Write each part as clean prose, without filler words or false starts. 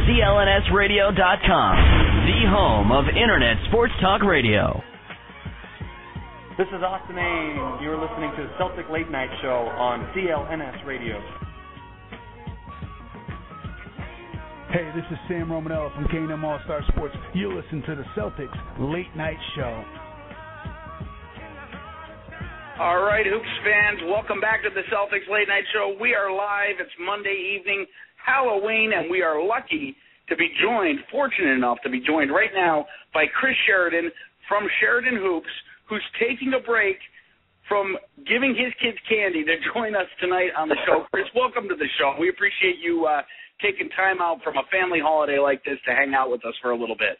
CLNSradio.com, the home of Internet Sports Talk Radio. This is Austin Ames. You're listening to the Celtics Late Night Show on CLNS Radio. Hey, this is Sam Romanella from K&M All-Star Sports. You listen to the Celtics Late Night Show. All right, Hoops fans, welcome back to the Celtics Late Night Show. We are live. It's Monday evening, Halloween, and we are lucky to be joined, fortunate enough to be joined right now by Chris Sheridan from Sheridan Hoops, who's taking a break from giving his kids candy to join us tonight on the show. Chris, welcome to the show. We appreciate you taking time out from a family holiday like this to hang out with us for a little bit.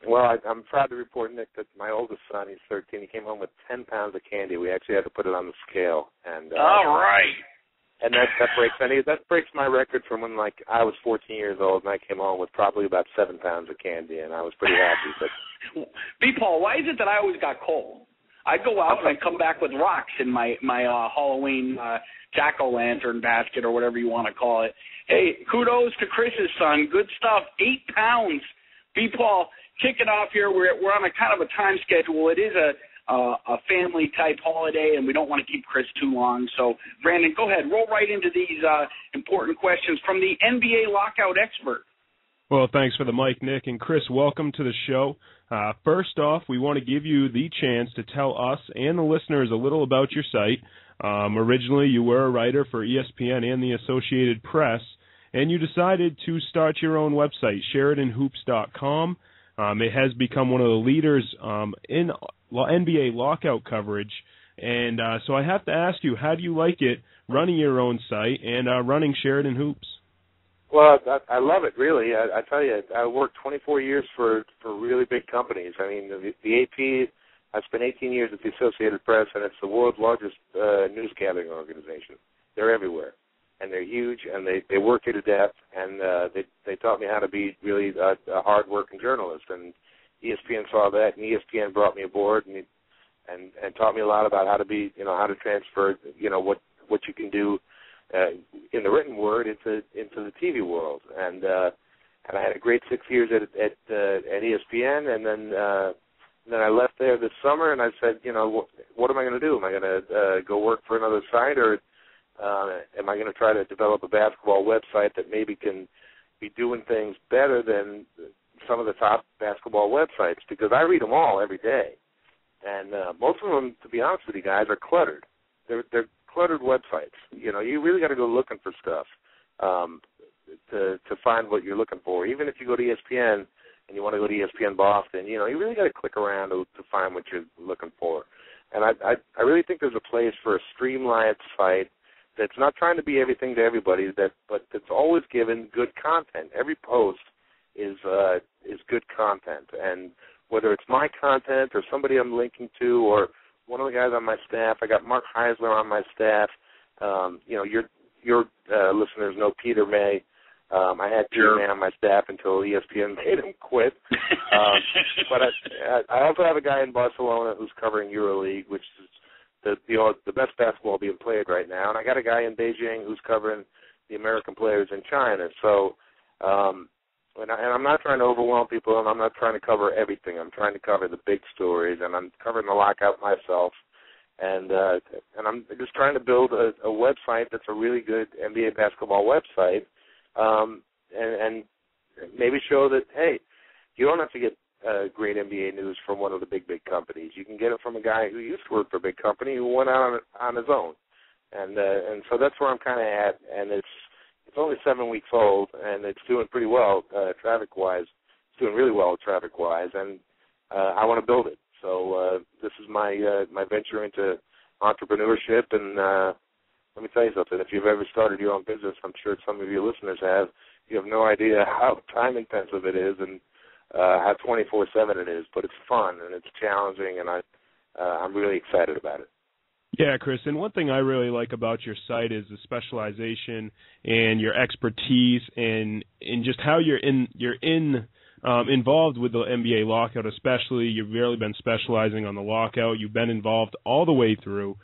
Well, I'm proud to report, Nick, that my oldest son, he's 13, he came home with 10 pounds of candy. We actually had to put it on the scale. And all right. And that breaks my record from when, like, I was 14 years old, and I came home with probably about 7 pounds of candy, and I was pretty happy. But B-Paul, why is it that I always got coal? I go out and I come back with rocks in my Halloween jack-o'-lantern basket or whatever you want to call it. Hey, kudos to Chris's son. Good stuff. 8 pounds. B-Paul, kicking off here. We're on a kind of a time schedule. It is a family-type holiday, and we don't want to keep Chris too long. So, Brandon, go ahead. Roll right into these important questions from the NBA Lockout expert. Well, thanks for the mic, Nick. And Chris, welcome to the show. First off, we want to give you the chance to tell us and the listeners a little about your site. Originally, you were a writer for ESPN and the Associated Press, and you decided to start your own website, SheridanHoops.com. It has become one of the leaders in NBA lockout coverage. And so I have to ask you, how do you like it running your own site and running Sheridan Hoops? Well, I love it, really. I tell you, I worked 24 years for really big companies. I mean, the AP, I spent 18 years at the Associated Press, and it's the world's largest news gathering organization. They're everywhere, and they're huge, and they work you to death, and they taught me how to be really a hard-working journalist. And ESPN saw that, and ESPN brought me aboard and taught me a lot about how to be, how to transfer, what you can do in the written word into the TV world, and I had a great 6 years at ESPN, and then I left there this summer, and I said, what am I going to do? Am I going to go work for another site, or am I going to try to develop a basketball website that maybe can be doing things better than some of the top basketball websites? Because I read them all every day, and most of them, to be honest with you guys, are cluttered. They're cluttered websites. You really got to go looking for stuff to find what you're looking for. Even if you go to ESPN and you want to go to ESPN Boston, you really got to click around to find what you're looking for. And I really think there's a place for a streamlined site that's not trying to be everything to everybody, but that's always given good content. Every post is good content, and whether it's my content or somebody I'm linking to or one of the guys on my staff. I got Mark Heisler on my staff. Your listeners know Peter May. I had Peter May on my staff until ESPN made him quit. But I also have a guy in Barcelona who's covering EuroLeague, which is the best basketball being played right now. And I got a guy in Beijing who's covering the American players in China. So, and I'm not trying to overwhelm people, and I'm not trying to cover everything. I'm trying to cover the big stories, and I'm covering the lockout myself. And I'm just trying to build a website that's a really good NBA basketball website, and maybe show that, hey, you don't have to get great NBA news from one of the big companies. You can get it from a guy who used to work for a big company who went out on his own. And so that's where I'm kind of at, and it's only 7 weeks old, and it's doing pretty well traffic-wise. It's doing really well traffic-wise, and I want to build it. So this is my venture into entrepreneurship, and let me tell you something. If you've ever started your own business, I'm sure some of your listeners have, you have no idea how time-intensive it is and how 24/7 it is, but it's fun, and it's challenging, and I'm really excited about it. Yeah, Chris, and one thing I really like about your site is the specialization and your expertise and just how you're involved with the NBA lockout, especially. You've really been specializing on the lockout. You've been involved all the way through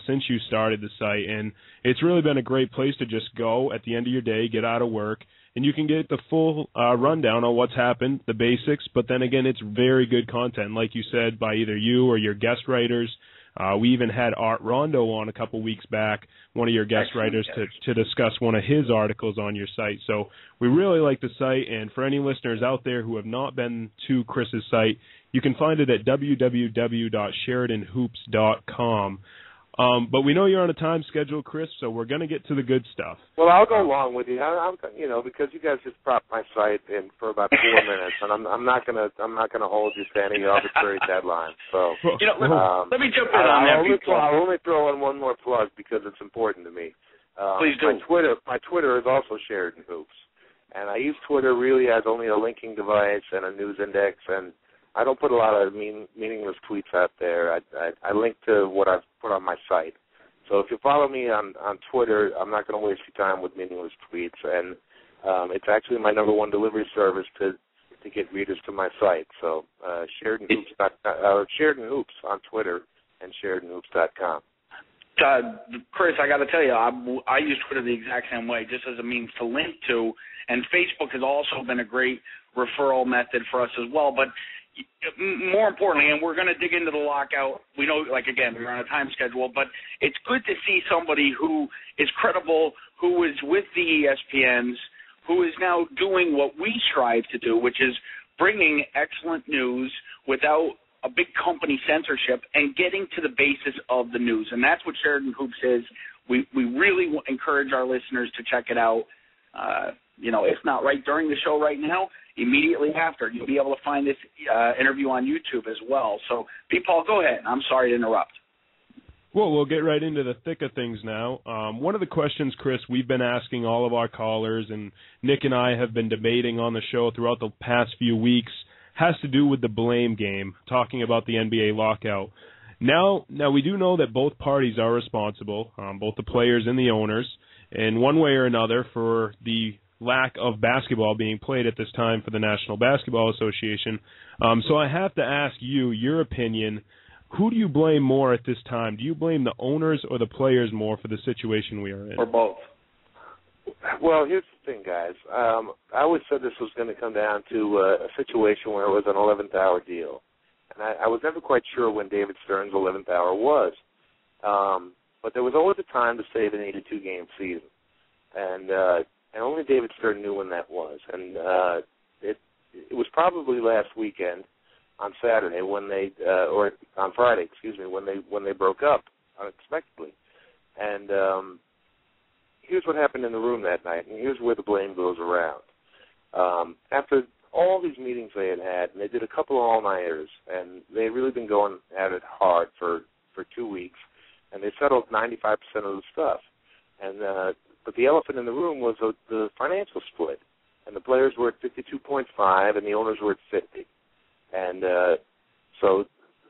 since you started the site, and it's really been a great place to just go at the end of your day, get out of work, and you can get the full rundown on what's happened, the basics, but then again, it's very good content, like you said, by either you or your guest writers. We even had Art Rondo on a couple weeks back, one of your guest writers, to discuss one of his articles on your site. So we really like the site, and for any listeners out there who have not been to Chris's site, you can find it at www.sheridanhoops.com. But we know you're on a time schedule, Chris, so we're going to get to the good stuff. Well, I'll go along with you. I'm because you guys just propped my site in for about 4 minutes, and I'm not gonna hold you to any arbitrary deadline. So let me jump in on that. I'll only throw in one more plug because it's important to me. Please do. My Twitter is also Sheridan Hoops, and I use Twitter really as only a linking device and a news index, and I don't put a lot of meaningless tweets out there. I link to what I've put on my site. So if you follow me on Twitter, I'm not going to waste your time with meaningless tweets. And it's actually my number one delivery service to get readers to my site. So Sheridan Hoops on Twitter and SheridanHoops.com. Chris, I got to tell you, I use Twitter the exact same way, just as a means to link to. And Facebook has also been a great referral method for us as well. But more importantly, and we're going to dig into the lockout, we know, we're on a time schedule, but it's good to see somebody who is credible, who is with the ESPNs, who is now doing what we strive to do, which is bringing excellent news without a big company censorship and getting to the basis of the news. And that's what Sheridan Hoops is. We really encourage our listeners to check it out. If not right during the show right now, immediately after. You'll be able to find this interview on YouTube as well. So, Paul, go ahead. I'm sorry to interrupt. Well, we'll get right into the thick of things now. One of the questions, Chris, we've been asking all of our callers, and Nick and I have been debating on the show throughout the past few weeks, has to do with the blame game, talking about the NBA lockout. Now we do know that both parties are responsible, both the players and the owners, in one way or another, for the lack of basketball being played at this time for the National Basketball Association. So I have to ask you, your opinion, who do you blame more at this time? Do you blame the owners or the players more for the situation we are in? Or both? Well, here's the thing, guys. I always said this was going to come down to a situation where it was an 11th hour deal. And I was never quite sure when David Stern's 11th hour was. But there was always a time to save an 82-game season. And only David Stern knew when that was. And it was probably last weekend on Saturday when they, or on Friday, when they broke up unexpectedly. And here's what happened in the room that night, and here's where the blame goes around. After all these meetings they had, and they did a couple of all-nighters, and they had really been going at it hard for 2 weeks, and they settled 95% of the stuff. And but the elephant in the room was the financial split, and the players were at 52.5, and the owners were at 50. And so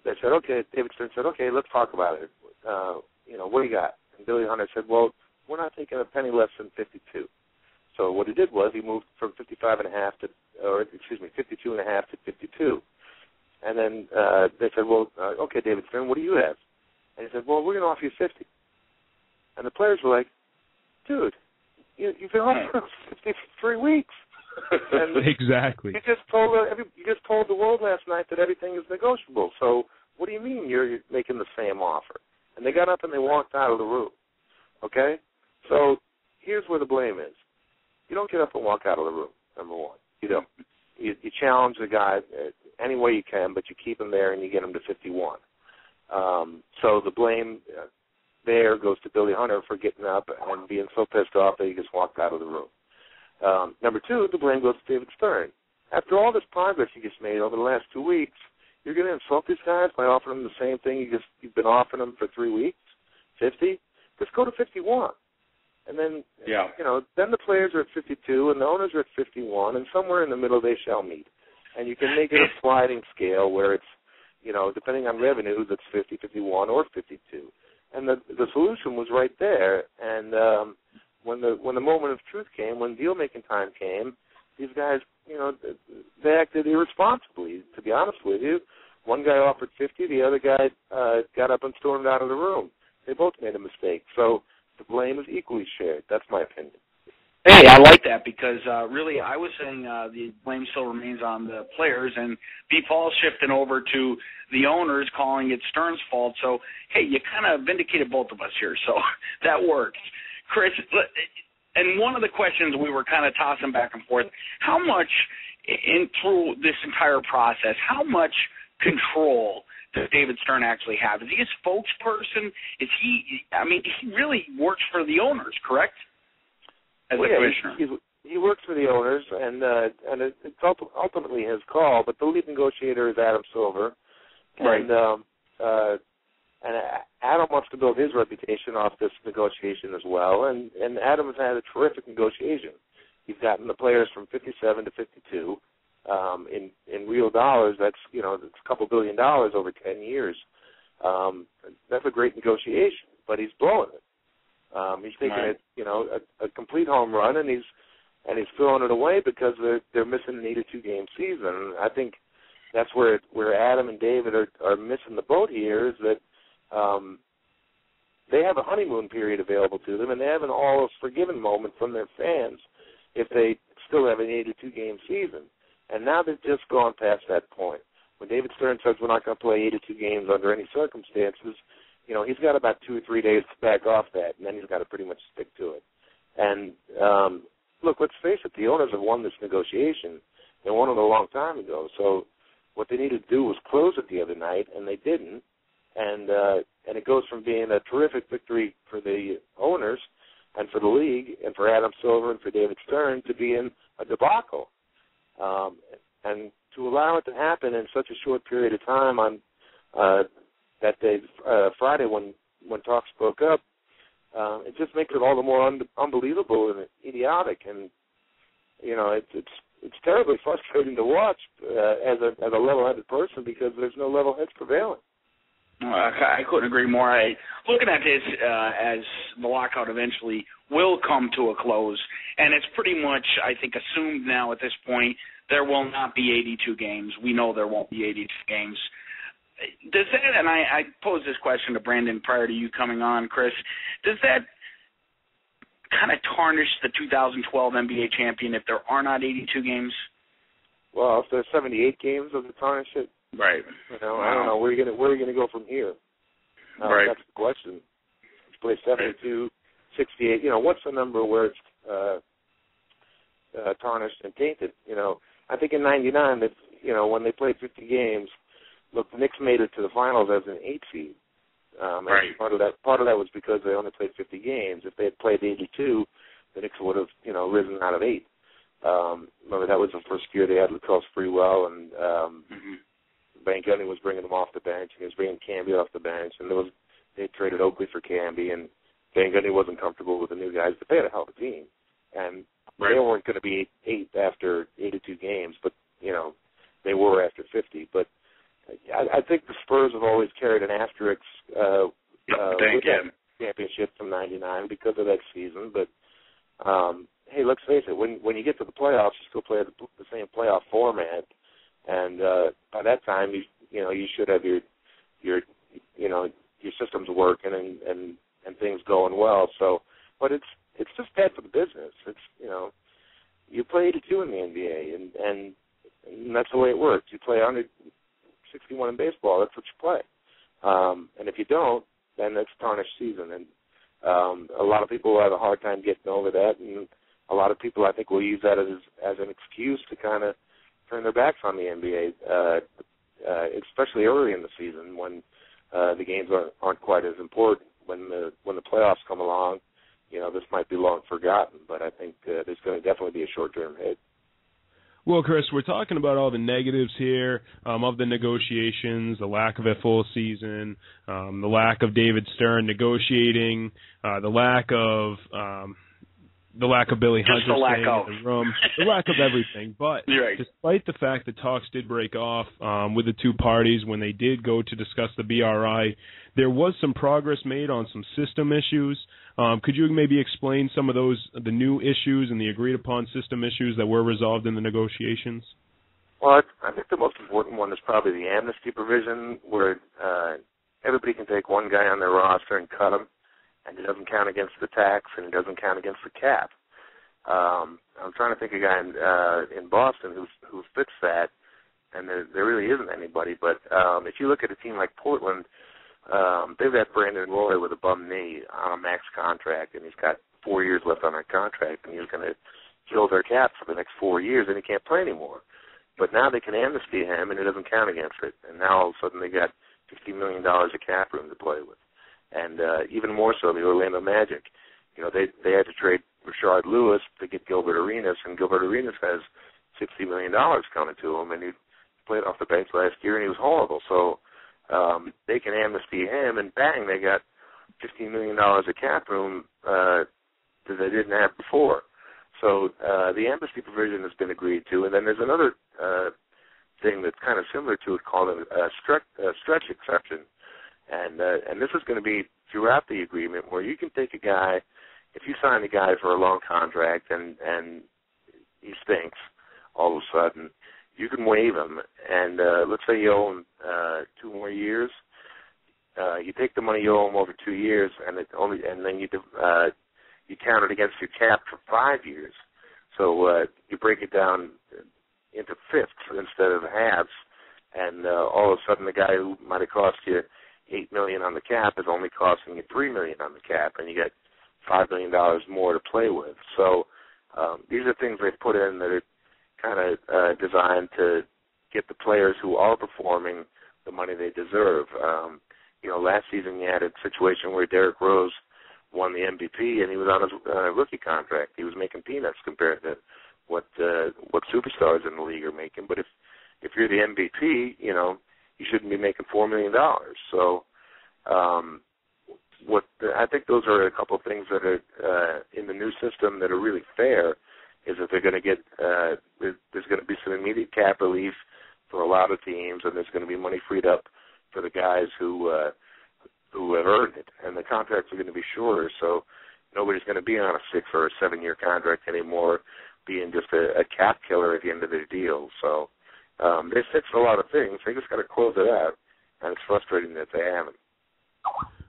they said, okay, David Stern said, okay, let's talk about it. What do you got? And Billy Hunter said, well, we're not taking a penny less than 52. So what he did was he moved from 52.5 to 52. And then they said, well, okay, David Stern, what do you have? And he said, well, we're going to offer you 50. And the players were like, dude, you've been off for 50 for 3 weeks. And exactly. You just told the world last night that everything is negotiable. So what do you mean you're making the same offer? And they got up and they walked out of the room. Okay? So here's where the blame is. You don't get up and walk out of the room, number one. You don't. You challenge the guy any way you can, but you keep him there and you get him to 51. So the blame there goes to Billy Hunter for getting up and being so pissed off that he just walked out of the room. Number two, the blame goes to David Stern. After all this progress you just made over the last 2 weeks, you're going to insult these guys by offering them the same thing you've been offering them for 3 weeks? 50? Just go to 51. And then, then the players are at 52 and the owners are at 51, and somewhere in the middle they shall meet. And you can make it a sliding scale where it's, depending on revenue, that's 50, 51, or 52. And the solution was right there. And when the moment of truth came, when deal-making time came, these guys, they acted irresponsibly, to be honest with you. One guy offered 50, the other guy got up and stormed out of the room. They both made a mistake. So the blame is equally shared. That's my opinion. Hey, I like that because really I was saying the blame still remains on the players, and B. Paul shifting over to the owners, calling it Stern's fault. So, hey, you kind of vindicated both of us here, so that works. Chris, and one of the questions we were kind of tossing back and forth, how much through this entire process, how much control does David Stern actually have? Is he a spokesperson? He really works for the owners, correct? As a commissioner. He works for the owners, and it's ultimately his call. But the lead negotiator is Adam Silver, right? And Adam wants to build his reputation off this negotiation as well. And Adam has had a terrific negotiation. He's gotten the players from 57 to 52. In real dollars, that's a couple $2 billion over 10 years. That's a great negotiation, but he's blowing it. He's taking a complete home run, and he's throwing it away because they're missing an 82-game season. I think that's where Adam and David are missing the boat here, is that they have a honeymoon period available to them, and they have an all-is-forgiven moment from their fans if they still have an 82-game season. And now they've just gone past that point. When David Stern says we're not going to play 82 games under any circumstances, he's got about 2 or 3 days to back off that, and then he's got to pretty much stick to it. And, look, let's face it, the owners have won this negotiation. They won it a long time ago. So what they needed to do was close it the other night, and they didn't. And it goes from being a terrific victory for the owners and for the league and for Adam Silver and for David Stern to being a debacle. And to allow it to happen in such a short period of time on that day, Friday, when talks broke up, it just makes it all the more unbelievable and idiotic. And it's terribly frustrating to watch as a level-headed person because there's no level heads prevailing. I couldn't agree more. Looking at this as the lockout eventually will come to a close, and it's pretty much, I think, assumed now at this point there will not be 82 games. We know there won't be 82 games. Does that, and I posed this question to Brandon prior to you coming on, Chris, does that kind of tarnish the 2012 NBA champion if there are not 82 games? Well, if there's 78 games, does it tarnish it? Right. I don't know. Where are you gonna go from here? Right. That's the question. You play 72, 68. What's the number where it's tarnished and tainted? I think in '99, that when they played 50 games, look, the Knicks made it to the finals as an 8 seed. Right. Part of that was because they only played 50 games. If they had played 82, the Knicks would have risen out of 8. Remember, that was the first year they had Latrell Sprewell, and Van Gundy was bringing them off the bench, and he was bringing Camby off the bench, and they traded Oakley for Camby, and Van Gundy wasn't comfortable with the new guys, but they had a hell of a team, and they weren't going to be 8 after 82 games, but they were after 50. But I think the Spurs have always carried an asterisk with that championship from '99 because of that season. But hey, let's face it, when you get to the playoffs, you still play the same playoff format. And by that time, you should have your systems working and things going well. So, but it's just bad for the business. It's you play 82 in the NBA, and that's the way it works. You play 161 in baseball. That's what you play. And if you don't, then it's a tarnished season. And a lot of people have a hard time getting over that, and a lot of people I think will use that as an excuse to kind of turn their backs on the NBA, especially early in the season when the games aren't quite as important. When the playoffs come along, this might be long forgotten, but I think there's going to definitely be a short-term hit. Well, Chris, we're talking about all the negatives here of the negotiations, the lack of a full season, the lack of David Stern negotiating, the lack of Billy Hunter staying in the room, the lack of everything. But despite the fact that talks did break off with the two parties when they did go to discuss the BRI, there was some progress made on some system issues. Could you maybe explain some of the new issues and the agreed-upon system issues that were resolved in the negotiations? Well, I think the most important one is probably the amnesty provision, where everybody can take one guy on their roster and cut him, and it doesn't count against the tax, and it doesn't count against the cap. I'm trying to think of a guy in Boston who fits that, and there really isn't anybody. But if you look at a team like Portland, they've got Brandon Roy with a bum knee on a max contract, and he's got 4 years left on that contract, and he's going to kill their cap for the next 4 years, and he can't play anymore. But now they can amnesty him, and it doesn't count against it. And now all of a sudden they got $50 million of cap room to play with. And even more so, the Orlando Magic. You know, they had to trade Rashard Lewis to get Gilbert Arenas, and Gilbert Arenas has $60 million coming to him, and he played off the bench last year, and he was horrible. So they can amnesty him, and bang, they got $15 million of cap room that they didn't have before. So the amnesty provision has been agreed to, and then there's another thing that's kind of similar to it called a stretch exception, and this is going to be throughout the agreement where you can take a guy, if you sign a guy for a long contract and he stinks all of a sudden, you can waive him, and let's say you owe him 2 more years. You take the money you owe him over 2 years, and then you count it against your cap for 5 years. So you break it down into fifths instead of halves, and all of a sudden the guy who might have cost you $8 million on the cap is only costing you $3 million on the cap, and you get $5 million more to play with. So these are things they've put in that are kind of designed to get the players who are performing the money they deserve. Last season you had a situation where Derrick Rose won the MVP, and he was on his rookie contract. He was making peanuts compared to what superstars in the league are making. But if you're the MVP, you shouldn't be making $4 million. So I think those are a couple of things that are in the new system that are really fair, is that they're going to get there's going to be some immediate cap relief for a lot of teams, and there's going to be money freed up for the guys who have earned it, and the contracts are going to be shorter, so nobody's going to be on a 6 or a 7 year contract anymore, being just a cap killer at the end of their deal. So they fixed a lot of things. They just got to close it out, and it's frustrating that they haven't.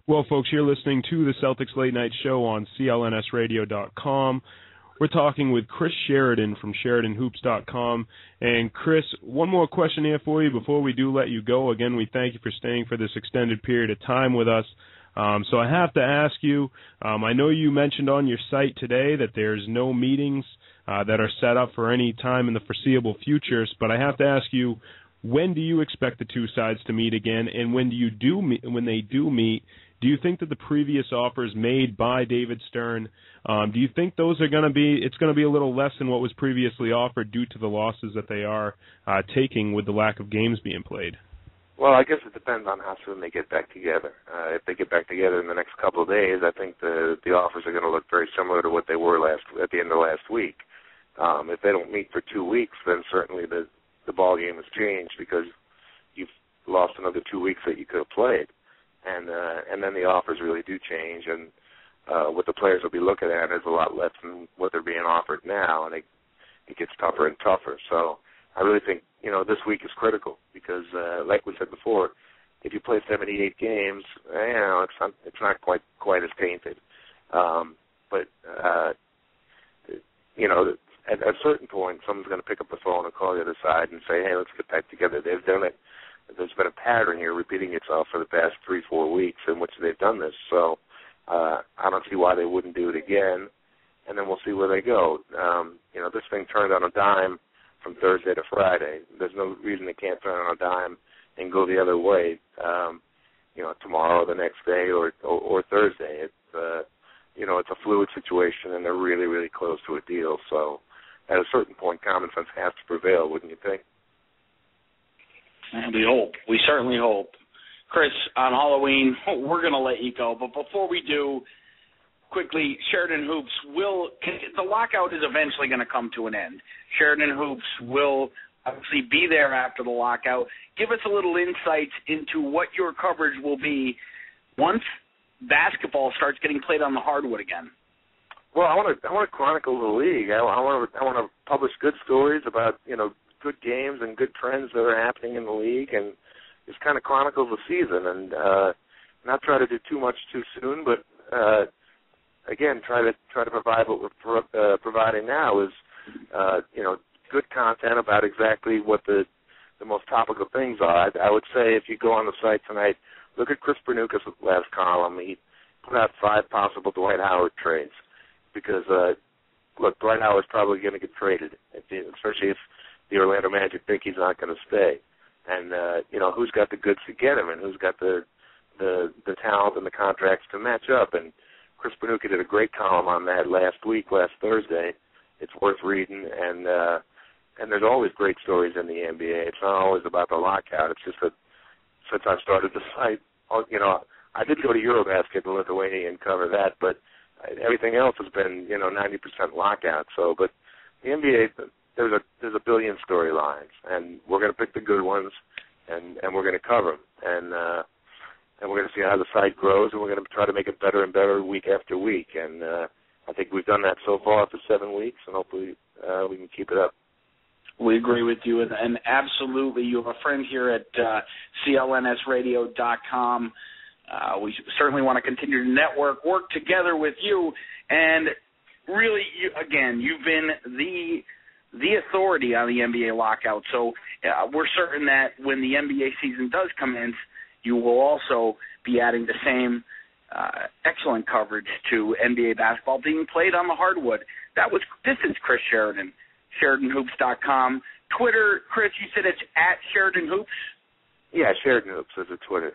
Well, folks, you're listening to the Celtics Late Night Show on CLNSradio.com. We're talking with Chris Sheridan from SheridanHoops.com. And, Chris, one more question here for you before we do let you go. Again, we thank you for staying for this extended period of time with us. So I have to ask you, I know you mentioned on your site today that there's no meetings that are set up for any time in the foreseeable future, but I have to ask you, when do you expect the two sides to meet again? And when they do meet, do you think that the previous offers made by David Stern, do you think those are going to be, it's going to be a little less than what was previously offered due to the losses that they are taking with the lack of games being played? Well, I guess it depends on how soon they get back together. If they get back together in the next couple of days, I think the offers are going to look very similar to what they were at the end of last week. If they don't meet for 2 weeks, then certainly the ball game has changed, because you've lost another 2 weeks that you could have played. And then the offers really do change, and what the players will be looking at is a lot less than what they're being offered now, and it gets tougher and tougher. So I really think, this week is critical, because like we said before, if you play 78 games, it's not quite as tainted. But at a certain point, someone's going to pick up the phone and call the other side and say, hey, let's get back together. They've done it. There's been a pattern here repeating itself for the past 3-4 weeks in which they've done this. So I don't see why they wouldn't do it again, and then we'll see where they go. This thing turned on a dime from Thursday to Friday. There's no reason it can't turn on a dime and go the other way, tomorrow, the next day, or Thursday. It's a fluid situation, and they're really, really close to a deal. So at a certain point, common sense has to prevail, wouldn't you think? And we hope. We certainly hope. Chris, on Halloween, we're going to let you go. But before we do, quickly, Sheridan Hoops the lockout is eventually going to come to an end. Sheridan Hoops will obviously be there after the lockout. Give us a little insight into what your coverage will be once basketball starts getting played on the hardwood again. Well, I want to chronicle the league. I want to publish good stories about, good games and good trends that are happening in the league, and just kind of chronicle the season, and not try to do too much too soon, but again, try to provide what we're providing now is, good content about exactly what the most topical things are. I would say if you go on the site tonight, look at Chris Bernucas' last column. He put out 5 possible Dwight Howard trades because, look, Dwight Howard's probably going to get traded, especially if the Orlando Magic think he's not going to stay. And, who's got the goods to get him and who's got the talent and the contracts to match up. And Chris Bernucas did a great column on that last Thursday. It's worth reading, and there's always great stories in the NBA. It's not always about the lockout. It's just that since I started the site, I did go to Eurobasket in Lithuania and cover that, but everything else has been, 90% lockout. So, but the NBA, there's a billion storylines, and we're going to pick the good ones, and we're going to cover them, and we're going to see how the site grows, and we're going to try to make it better and better week after week. And I think we've done that so far for 7 weeks, and hopefully we can keep it up. We agree with you, and absolutely, you have a friend here at CLNSradio.com. We certainly want to continue to network, work together with you, and really, you've been the authority on the NBA lockout. So we're certain that when the NBA season does commence, you will also be adding the same excellent coverage to NBA basketball being played on the hardwood. This is Chris Sheridan, SheridanHoops.com. Twitter, Chris, you said it's at Sheridan Hoops? Yeah, Sheridan Hoops is a Twitter.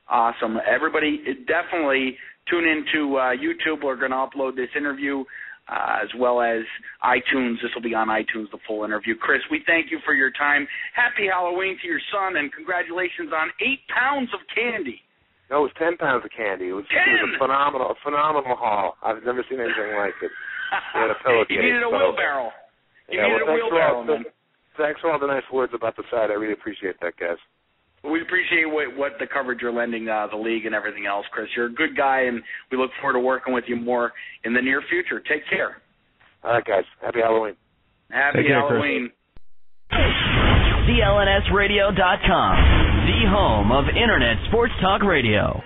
Awesome. Everybody definitely tune into YouTube. We're going to upload this interview as well as iTunes. This will be on iTunes, the full interview. Chris, we thank you for your time. Happy Halloween to your son, and congratulations on 8 pounds of candy. No, it was 10 pounds of candy. It was a phenomenal haul. I've never seen anything like it. We had a pillowcase. You needed a wheelbarrow. Man. Thanks for all the nice words about the site. I really appreciate that, guys. We appreciate what the coverage you're lending the league and everything else, Chris. You're a good guy, and we look forward to working with you more in the near future. Take care. All right, guys. Happy Halloween. Happy Halloween. CLNSradio.com, the home of Internet Sports Talk Radio.